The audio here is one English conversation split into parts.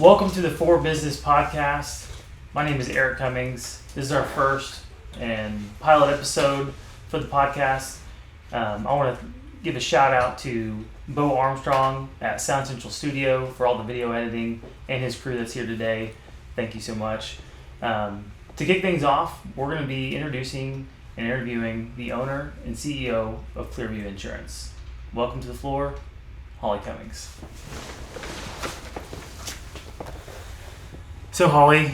Welcome to the For Business Podcast. My name is Erick Cummings. This is our first and pilot episode for the podcast. I want to give a shout out to Bo Armstrong at Sound Central Studio for all the video editing and his crew that's here today. Thank you so much. To kick things off, we're going to be introducing and interviewing the owner and CEO of Clearview Insurance. Welcome to the floor, Holly Cummings. So Holly,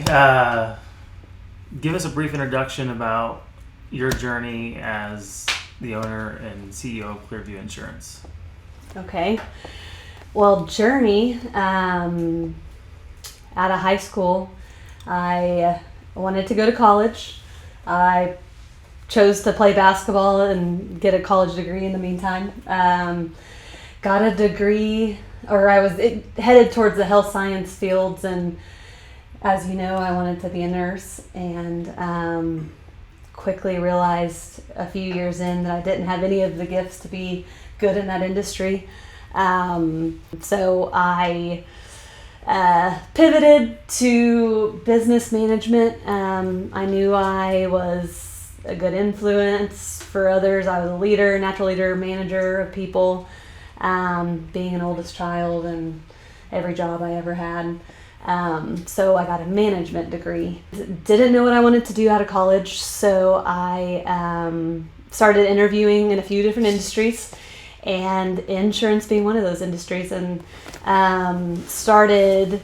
give us a brief introduction about your journey as the owner and CEO of Clearview Insurance. Okay. Well, journey, out of high school, I wanted to go to college. I chose to play basketball and get a college degree in the meantime. Got a degree, or I was headed towards the health science fields, and as you know, I wanted to be a nurse, and quickly realized a few years in that I didn't have any of the gifts to be good in that industry. So I pivoted to business management. I knew I was a good influence for others. I was a leader, natural leader, manager of people, being an oldest child and every job I ever had. So I got a management degree. Didn't know what I wanted to do out of college, so I started interviewing in a few different industries, and insurance being one of those industries, and started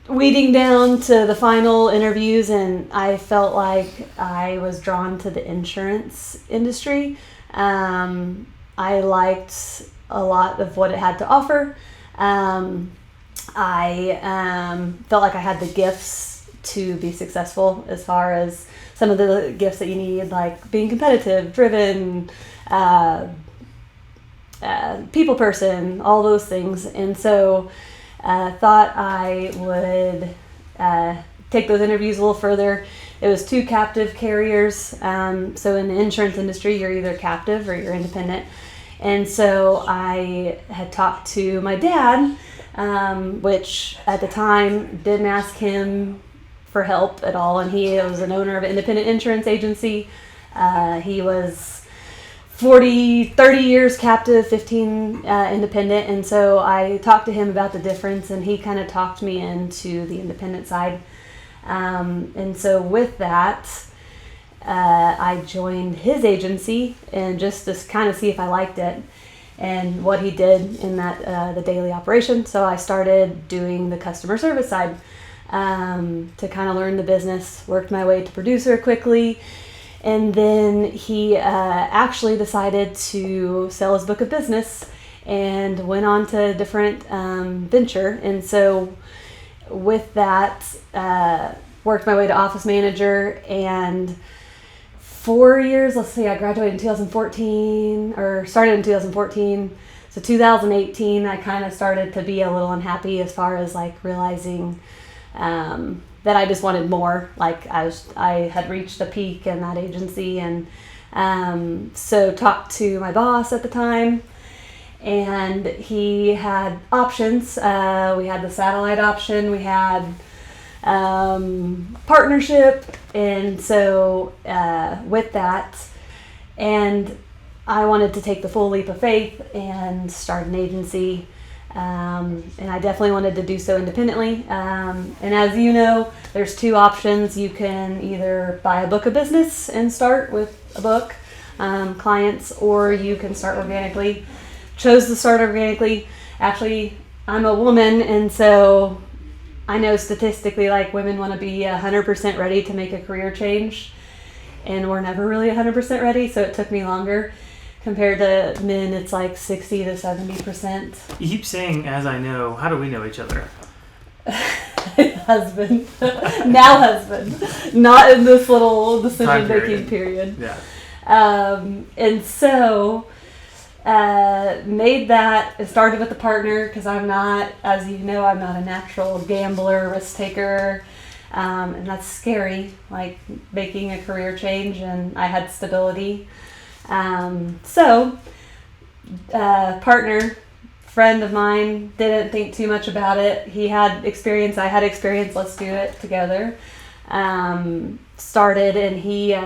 weeding down to the final interviews, and I felt like I was drawn to the insurance industry. I liked a lot of what it had to offer. I felt like I had the gifts to be successful, as far as some of the gifts that you need, like being competitive, driven, people person, all those things. And so thought I would take those interviews a little further. It was 2 captive carriers. So in the insurance industry, you're either captive or you're independent. And so I had talked to my dad, which at the time didn't ask him for help at all. And he was an owner of an independent insurance agency. He was 30 years captive, 15 independent. And so I talked to him about the difference, and he kind of talked me into the independent side. And so with that, I joined his agency, and just to kind of see if I liked it and what he did in that the daily operation. So I started doing the customer service side to kind of learn the business, worked my way to producer quickly, and then he actually decided to sell his book of business and went on to a different venture. And so with that, worked my way to office manager, and 4 years, let's see, I graduated in 2014, or started in 2014. So 2018, I kind of started to be a little unhappy as far as like realizing that I just wanted more. Like I had reached a peak in that agency, and so talked to my boss at the time, and he had options. We had the satellite option, we had partnership, and so with that, and I wanted to take the full leap of faith and start an agency, and I definitely wanted to do so independently, and as you know, there's 2 options. You can either buy a book of business and start with a book, clients, or you can start organically. Chose to start organically. Actually, I'm a woman, and so I know statistically, like, women want to be 100% ready to make a career change, and we're never really 100% ready, so it took me longer. Compared to men, it's like 60 to 70%. You keep saying, as I know. How do we know each other? Husband. Now husband. Not in this little decision-making period. Yeah. And so made that. It started with a partner, because I'm not, as you know, I'm not a natural gambler, risk taker, and that's scary, like making a career change, and I had stability. So partner friend of mine, didn't think too much about it. He had experience, I had experience, let's do it together. Started, and he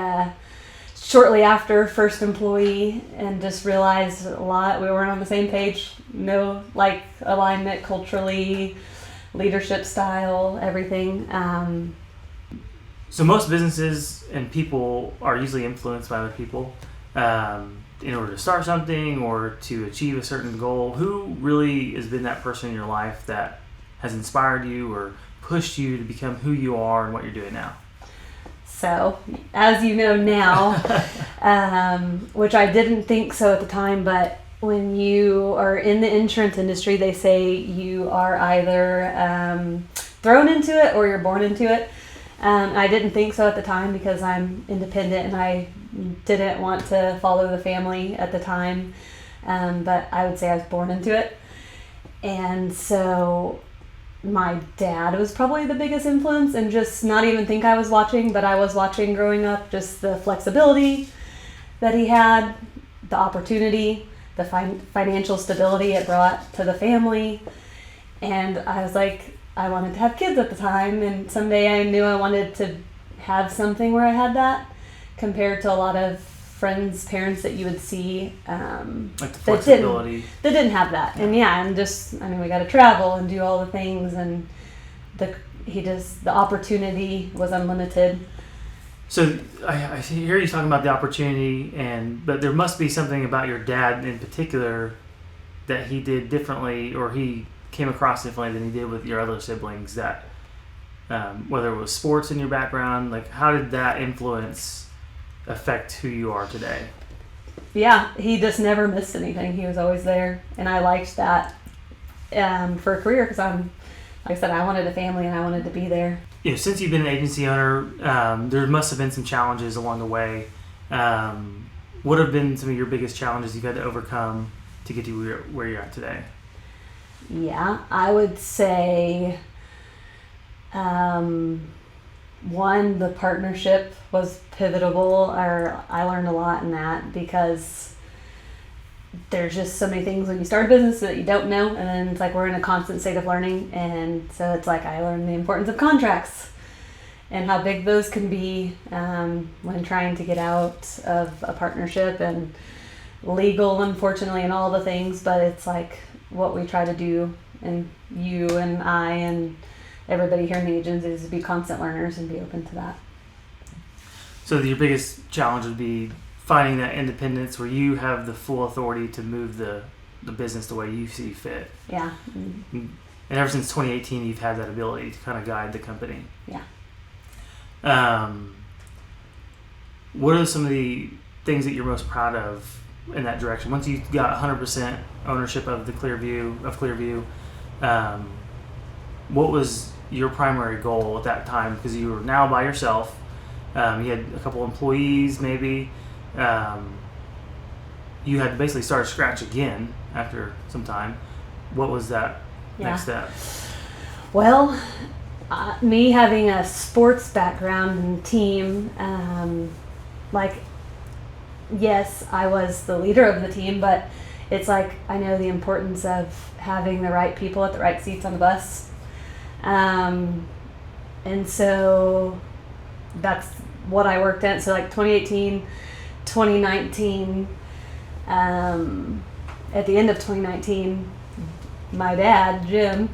shortly after, first employee, and just realized a lot. We weren't on the same page. No like alignment culturally, leadership style, everything. So most businesses and people are usually influenced by other people in order to start something or to achieve a certain goal. Who really has been that person in your life that has inspired you or pushed you to become who you are and what you're doing now? So, as you know now, which I didn't think so at the time, but when you are in the insurance industry, they say you are either thrown into it or you're born into it. I didn't think so at the time because I'm independent and I didn't want to follow the family at the time. But I would say I was born into it. And so my dad was probably the biggest influence, and just not even think I was watching, but I was watching growing up, just the flexibility that he had, the opportunity, the financial stability it brought to the family. And I was like, I wanted to have kids at the time, and someday I knew I wanted to have something where I had that, compared to a lot of friends, parents that you would see like the flexibility that didn't have that. And we got to travel and do all the things, and the opportunity was unlimited. So I hear you talking about the opportunity, but there must be something about your dad in particular that he did differently, or he came across differently than he did with your other siblings, that whether it was sports in your background, like how did that influence affect who you are today? Yeah, he just never missed anything. He was always there, and I liked that for a career because like I said, I wanted a family and I wanted to be there. Since you've been an agency owner, there must have been some challenges along the way. What have been some of your biggest challenges you've had to overcome to get to where you're at today? Yeah, I would say one, the partnership was pivotal. I learned a lot in that because there's just so many things when you start a business that you don't know, and then it's like we're in a constant state of learning, and so it's like I learned the importance of contracts and how big those can be when trying to get out of a partnership, and legal, unfortunately, and all the things, but it's like what we try to do, and you and I and everybody here in the agency is to be constant learners and be open to that. So your biggest challenge would be finding that independence where you have the full authority to move the business the way you see fit. Yeah. And ever since 2018, you've had that ability to kind of guide the company. Yeah. What are some of the things that you're most proud of in that direction? Once you got 100% ownership of Clearview, what was your primary goal at that time? Because you were now by yourself. You had a couple employees, maybe. You had to basically start scratch again after some time. What was that next step? Well, me having a sports background and team, yes, I was the leader of the team, but it's like I know the importance of having the right people at the right seats on the bus. And so that's what I worked at. So like 2018, 2019, at the end of 2019, my dad, Jim,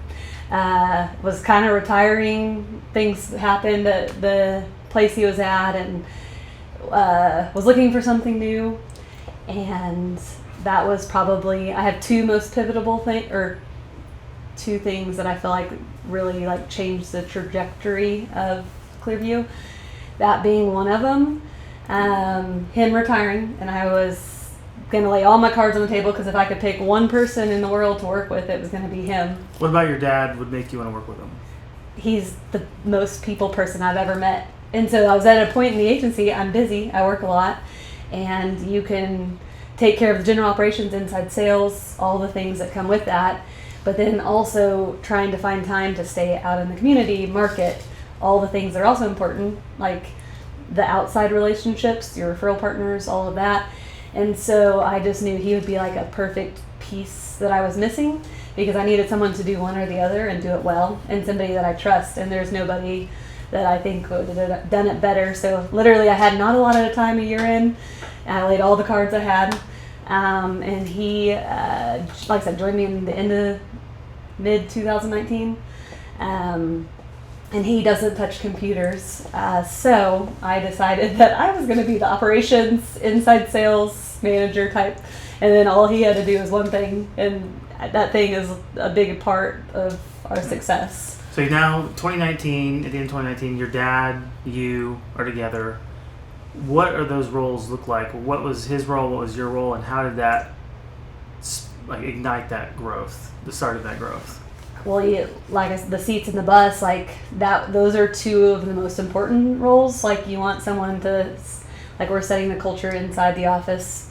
was kind of retiring. Things happened at the place he was at, and was looking for something new. And that was probably, I have two things that I feel like really like changed the trajectory of Clearview. That being one of them, him retiring, and I was going to lay all my cards on the table because if I could pick one person in the world to work with, it was going to be him. What about your dad would make you want to work with him? He's the most people person I've ever met. And so I was at a point in the agency, I'm busy, I work a lot, and you can take care of the general operations, inside sales, all the things that come with that, but then also trying to find time to stay out in the community, market, all the things that are also important, like the outside relationships, your referral partners, all of that. And so I just knew he would be like a perfect piece that I was missing, because I needed someone to do one or the other and do it well, and somebody that I trust. And there's nobody that I think would have done it better. So literally I had not a lot of time a year in. I laid all the cards I had. And he, like I said, joined me in the end of mid 2019. And he doesn't touch computers. So I decided that I was going to be the operations inside sales manager type. And then all he had to do was one thing. And that thing is a big part of our success. So now, 2019, at the end of 2019, your dad, you are together. What are those roles look like? What was his role? What was your role? And how did that ignite that growth, the start of that growth? Well, the seats in the bus, those are two of the most important roles. You want someone to, we're setting the culture inside the office,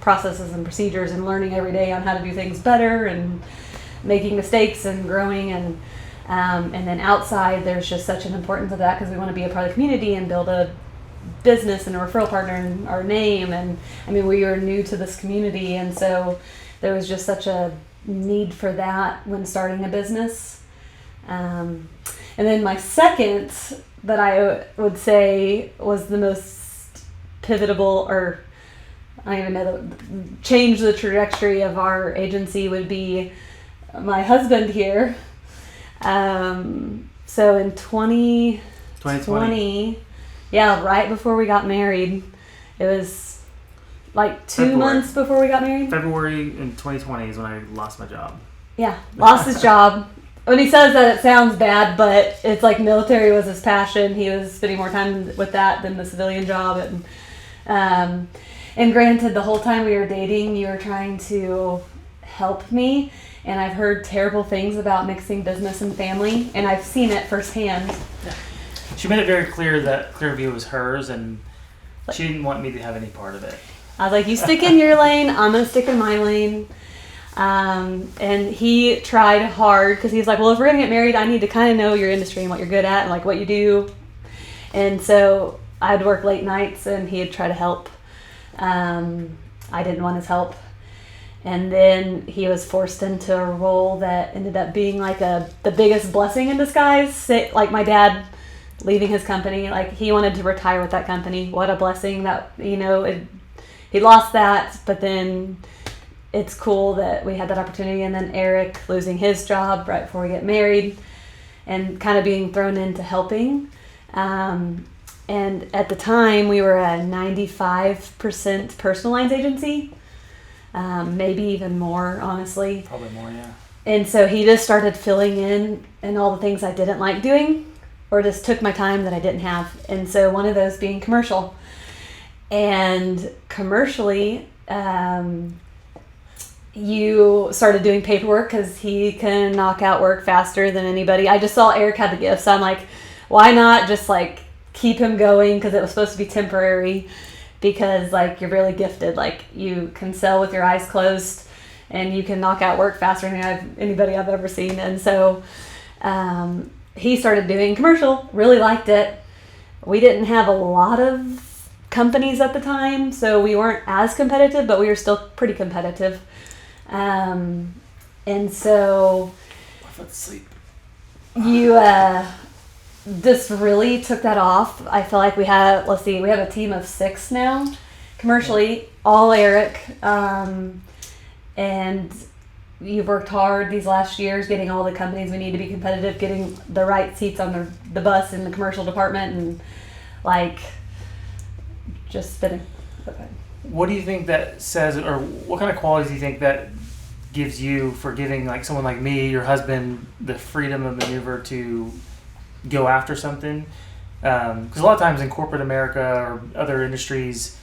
processes and procedures, and learning every day on how to do things better and making mistakes and growing. And then outside, there's just such an importance of that, because we want to be a part of the community and build a business and a referral partner and our name. And we were new to this community, and so there was just such a need for that when starting a business. And then my second, that I would say was the most pivotal, or I don't even know, change the trajectory of our agency, would be my husband here. So in 2020, yeah, right before we got married, it was like 2 months before we got married. February in 2020 is when I lost my job. Yeah, lost his job. When he says that, it sounds bad, but it's like military was his passion. He was spending more time with that than the civilian job. And granted, the whole time we were dating, you were trying to help me. And I've heard terrible things about mixing business and family, and I've seen it firsthand. Yeah. She made it very clear that Clearview was hers, and she didn't want me to have any part of it. I was like, you stick in your lane, I'm going to stick in my lane. And he tried hard, because he's like, well, if we're going to get married, I need to kind of know your industry and what you're good at and what you do. And so I'd work late nights, and he'd try to help. I didn't want his help. And then he was forced into a role that ended up being the biggest blessing in disguise. My dad leaving his company, he wanted to retire with that company. What a blessing that, he lost that, but then it's cool that we had that opportunity. And then Erick losing his job right before we get married, and kind of being thrown into helping. And at the time, we were a 95% personal lines agency. Maybe even more, honestly. Probably more, yeah. And so he just started filling in all the things I didn't like doing, or just took my time that I didn't have. And so one of those being commercial. And commercially, you started doing paperwork, because he can knock out work faster than anybody. I just saw Erick had the gift, so I'm like, why not just keep him going, because it was supposed to be temporary. Because you're really gifted, you can sell with your eyes closed, and you can knock out work faster than anybody I've ever seen. And so he started doing commercial, really liked it. We didn't have a lot of companies at the time, so we weren't as competitive, but we were still pretty competitive. And so you just really took that off. I feel like we have a team of 6 now, commercially, all Erick. And you've worked hard these last years getting all the companies we need to be competitive, getting the right seats on the bus in the commercial department, and just spinning. Okay. What do you think that says, or what kind of qualities do you think that gives you for giving someone like me, your husband, the freedom of maneuver to go after something? Because a lot of times in corporate America or other industries,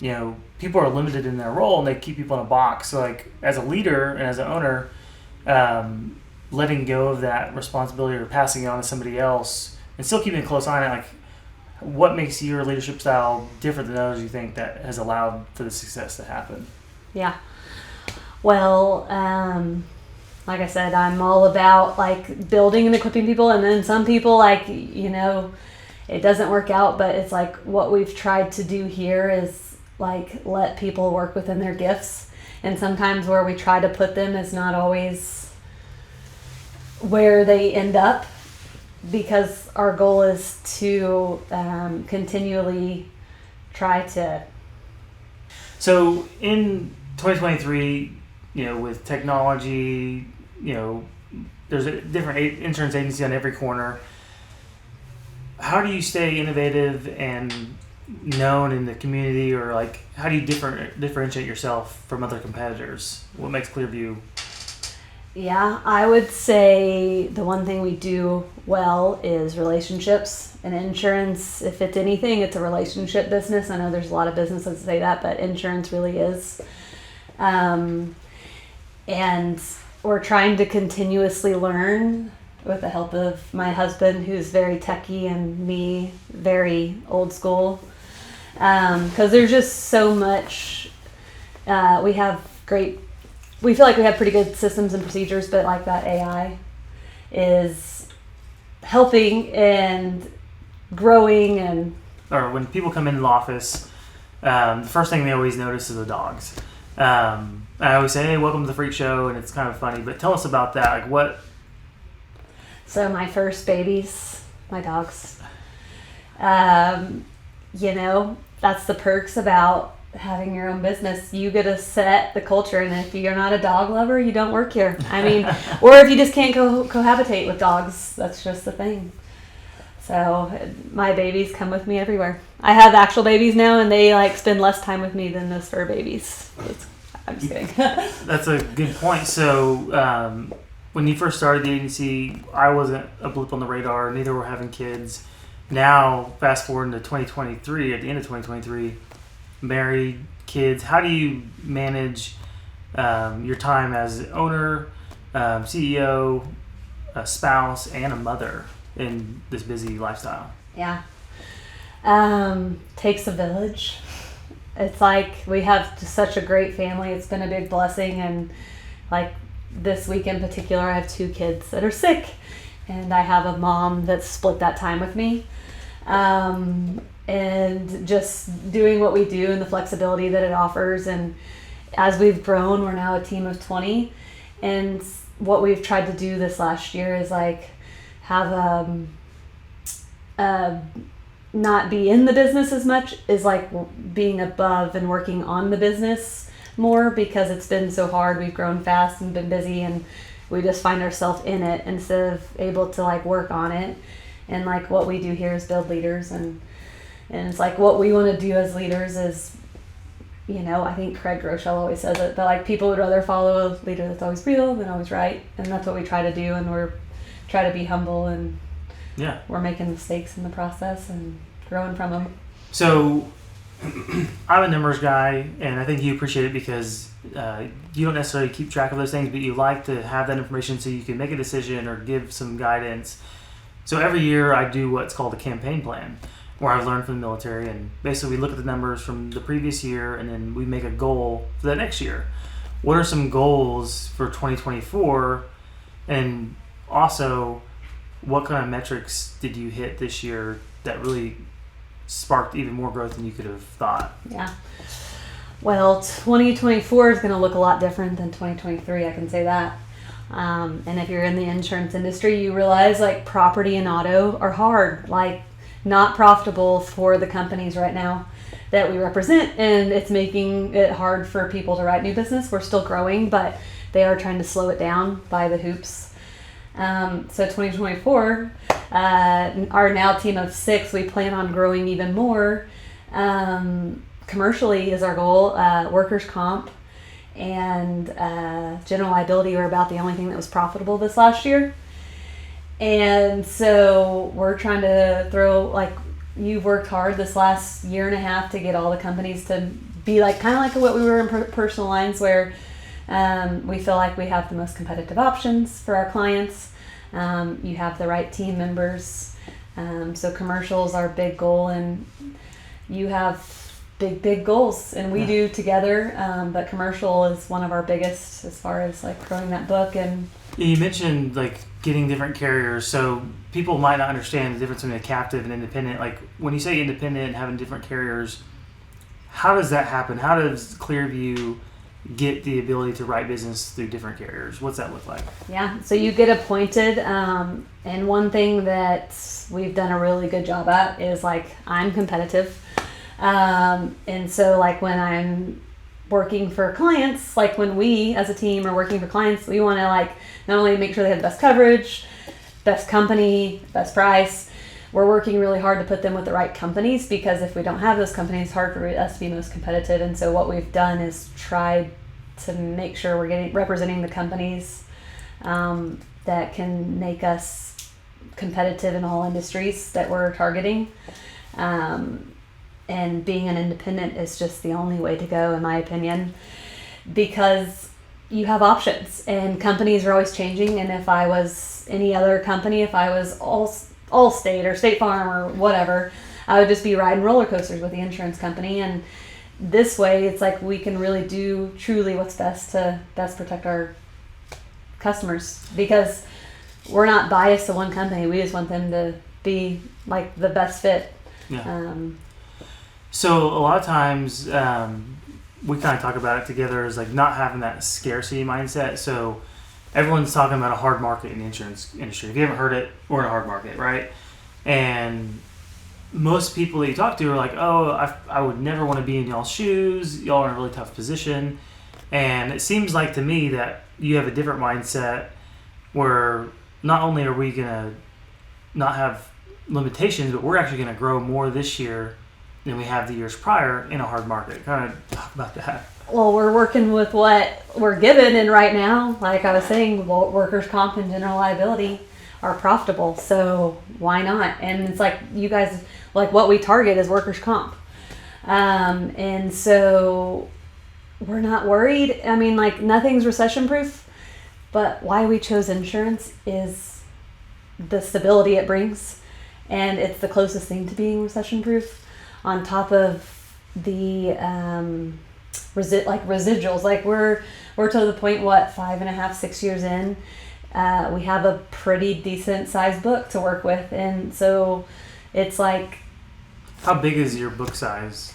people are limited in their role, and they keep people in a box. So as a leader and as an owner, letting go of that responsibility or passing it on to somebody else and still keeping a close eye on it, what makes your leadership style different than others, you think, that has allowed for the success to happen? Yeah. Well, like I said, I'm all about building and equipping people, and then some people it doesn't work out, but it's what we've tried to do here is let people work within their gifts And sometimes where we try to put them is not always where they end up, because our goal is to continually try to. So in 2023, with technology, there's a different insurance agency on every corner. How do you stay innovative and known in the community, or like how do you differentiate yourself from other competitors? What makes Clearview? Yeah, I would say the one thing we do well is relationships. And insurance, if it's anything, it's a relationship business. I know there's a lot of businesses that say that, but insurance really is. And we're trying to continuously learn with the help of my husband, who's very techie, and me, very old school. Because there's just so much. We feel like we have pretty good systems and procedures, but like that AI is helping and growing. And or when people come into the office, the first thing they always notice is the dogs. I always say, "Hey, welcome to the Freak Show," and it's kind of funny. But tell us about that. Like what? So my first babies, my dogs. That's the perks about having your own business. You get to set the culture, and if you're not a dog lover, you don't work here. I mean, or if you just can't cohabitate with dogs, that's just the thing. So my babies come with me everywhere. I have actual babies now, and they spend less time with me than those fur babies. I'm just kidding. That's a good point. So when you first started the agency, I wasn't a blip on the radar. Neither were having kids. Now, fast forward into 2023, at the end of 2023, married, kids. How do you manage your time as owner, CEO, a spouse, and a mother in this busy lifestyle? Yeah. Takes a village. It's like we have just such a great family. It's been a big blessing. And like this week in particular, I have 2 kids that are sick, and I have a mom that's split that time with me. And just doing what we do and the flexibility that it offers. And as we've grown, we're now a team of 20. And what we've tried to do this last year is have not be in the business as much, is being above and working on the business more, because it's been so hard. We've grown fast and been busy, and we just find ourselves in it instead of able to work on it. And what we do here is build leaders, and it's what we want to do as leaders is, I think Craig Groeschel always says it, but people would rather follow a leader that's always real than always right. And that's what we try to do, and we're try to be humble, and we're making mistakes in the process and growing from them. So I'm a numbers guy, and I think you appreciate it because you don't necessarily keep track of those things, but you like to have that information so you can make a decision or give some guidance. So every year I do what's called a campaign plan, where I've learned from the military, and basically we look at the numbers from the previous year, and then we make a goal for that next year. What are some goals for 2024? And also, what kind of metrics did you hit this year that really sparked even more growth than you could have thought? Yeah. Well, 2024 is going to look a lot different than 2023, I can say that. And if you're in the insurance industry, you realize property and auto are hard, not profitable for the companies right now that we represent, and it's making it hard for people to write new business. We're still growing, but they are trying to slow it down by the hoops. So 2024, our now team of 6, we plan on growing even more. Commercially is our goal. Workers' comp and general liability were about the only thing that was profitable this last year. And so we're trying to throw, you've worked hard this last year and a half to get all the companies to be kind of like what we were in personal lines, where we feel like we have the most competitive options for our clients. You have the right team members. So commercial is our big goal, and you have big goals, and we do together. But commercial is one of our biggest as far as growing that book. And you mentioned getting different carriers, so people might not understand the difference between a captive and independent. When you say independent, having different carriers, how does that happen? How does Clearview, get the ability to write business through different carriers? What's that look like? Yeah, so you get appointed, and one thing that we've done a really good job at is like I'm competitive, and so like when I'm working for clients, like when we as a team are working for clients, we want to like not only make sure they have the best coverage, best company, best price. We're working really hard to put them with the right companies, because if we don't have those companies, it's hard for us to be most competitive. And so what we've done is tried to make sure we're representing the companies that can make us competitive in all industries that we're targeting. And being an independent is just the only way to go, in my opinion, because you have options and companies are always changing. And if I was any other company, if I was Allstate or State Farm or whatever, I would just be riding roller coasters with the insurance company. And this way, it's like we can really do truly what's best to best protect our customers, because we're not biased to one company. We just want them to be like the best fit. Yeah. So a lot of times we kind of talk about it together as like not having that scarcity mindset. So everyone's talking about a hard market in the insurance industry. If you haven't heard it, we're in a hard market, right? And most people that you talk to are like, oh, I would never want to be in y'all's shoes. Y'all are in a really tough position. And it seems like to me that you have a different mindset where not only are we going to not have limitations, but we're actually going to grow more this year than we have the years prior in a hard market. Kind of talk about that. Well, we're working with what we're given, and right now, like I was saying, workers' comp and general liability are profitable, so why not? And it's like you guys, like what we target is workers' comp, and so we're not worried. I mean, like nothing's recession-proof, but why we chose insurance is the stability it brings, and it's the closest thing to being recession-proof. On top of the residuals, like we're to the point, 5.5, 6 years in, we have a pretty decent sized book to work with, and so it's like, how big is your book size?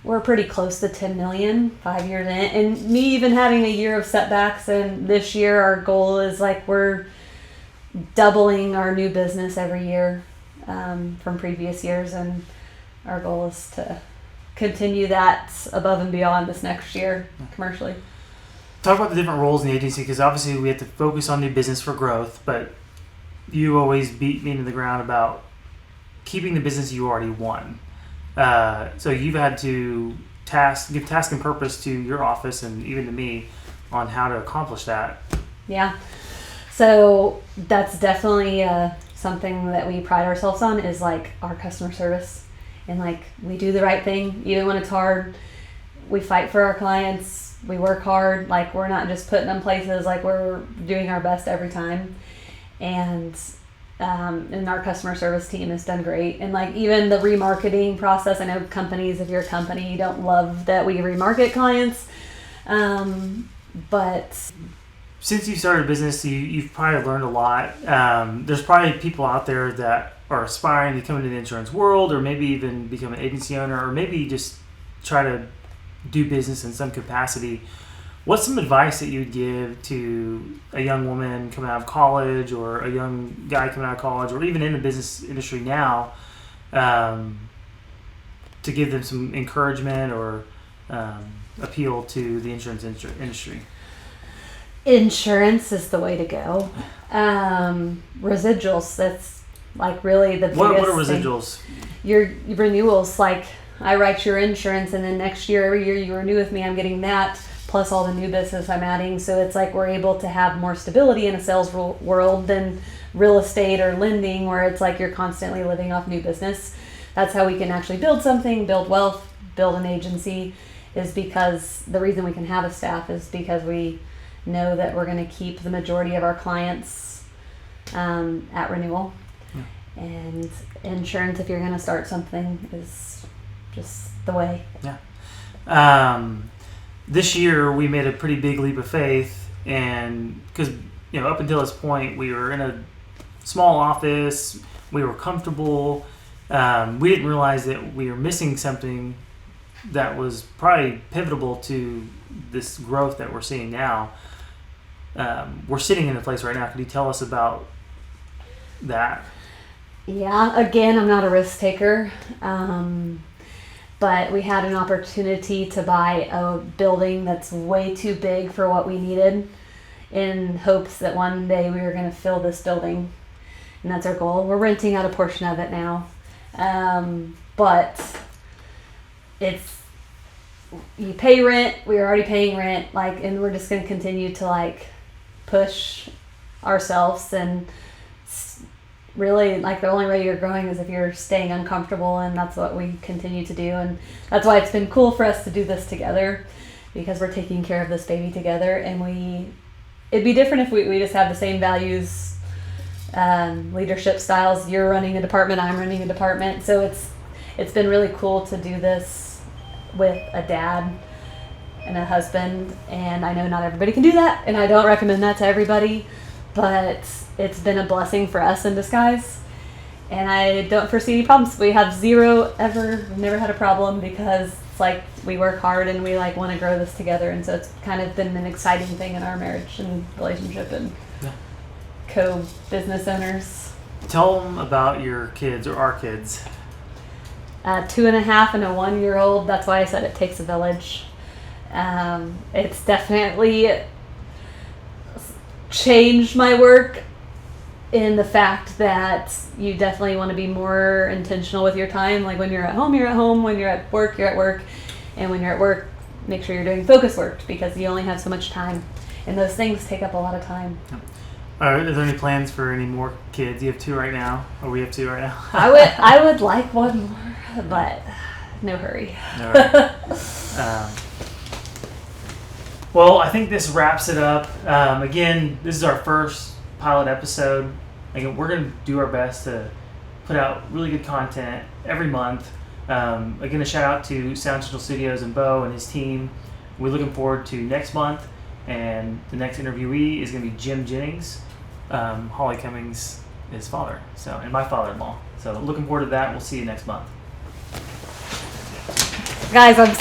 We're pretty close to 10 million 5 years in, and me even having a year of setbacks, and this year our goal is like we're doubling our new business every year from previous years, and our goal is to continue that above and beyond this next year commercially. Talk about the different roles in the agency, because obviously we have to focus on new business for growth, but you always beat me into the ground about keeping the business you already won. So you've had to give task and purpose to your office and even to me on how to accomplish that. Yeah. So that's definitely something that we pride ourselves on, is like our customer service. And like we do the right thing even when it's hard. We fight for our clients. We work hard. Like we're not just putting them places. Like we're doing our best every time. And our customer service team has done great. And like even the remarketing process. I know companies, if you're a company, you don't love that we remarket clients. But since you started a business, you've probably learned a lot. There's probably people out there that are aspiring to come into the insurance world, or maybe even become an agency owner, or maybe just try to do business in some capacity. What's some advice that you would give to a young woman coming out of college, or a young guy coming out of college, or even in the business industry now, to give them some encouragement or appeal to the insurance industry? Insurance is the way to go. Residuals, that's like really the biggest What are residuals? Thing. Your renewals, like I write your insurance, and then next year, every year you renew with me, I'm getting that plus all the new business I'm adding. So it's like we're able to have more stability in a sales world than real estate or lending, where it's like you're constantly living off new business. That's how we can actually build something, build wealth, build an agency, is because the reason we can have a staff is because we know that we're going to keep the majority of our clients at renewal. Yeah. And insurance, if you're going to start something, is just the way. Yeah. This year we made a pretty big leap of faith, and because up until this point we were in a small office, we were comfortable. We didn't realize that we were missing something that was probably pivotal to this growth that we're seeing now. We're sitting in a place right now. Could you tell us about that? Yeah, again, I'm not a risk taker, but we had an opportunity to buy a building that's way too big for what we needed, in hopes that one day we were going to fill this building, and that's our goal. We're renting out a portion of it now, but you pay rent. We're already paying rent, and we're just going to continue to push ourselves, and really the only way you're growing is if you're staying uncomfortable, and that's what we continue to do. And that's why it's been cool for us to do this together, because we're taking care of this baby together. And it'd be different if we just have the same values, leadership styles. You're running a department, I'm running a department. So it's been really cool to do this with a dad and a husband, and I know not everybody can do that, and I don't recommend that to everybody, but it's been a blessing for us in disguise, and I don't foresee any problems. We have we've never had a problem, because it's we work hard and we want to grow this together, and so it's kind of been an exciting thing in our marriage and relationship and co-business owners. Tell them about your kids, or our kids. 2.5 and a 1-year-old. That's why I said it takes a village. It's definitely changed my work, in the fact that you definitely want to be more intentional with your time. When you're at home, you're at home. When you're at work, you're at work. And when you're at work, make sure you're doing focus work, because you only have so much time, and those things take up a lot of time. Are there any plans for any more kids? You have 2 right now, or we have 2 right now? I would like one more, but no hurry. All right. Well, I think this wraps it up. Again, this is our first pilot episode. Again, we're going to do our best to put out really good content every month. Again, a shout out to Sound Central Studios and Bo and his team. We're looking forward to next month, and the next interviewee is going to be Jim Jennings, Holly Cummings, his father, and my father-in-law. So looking forward to that. We'll see you next month. Guys, I'm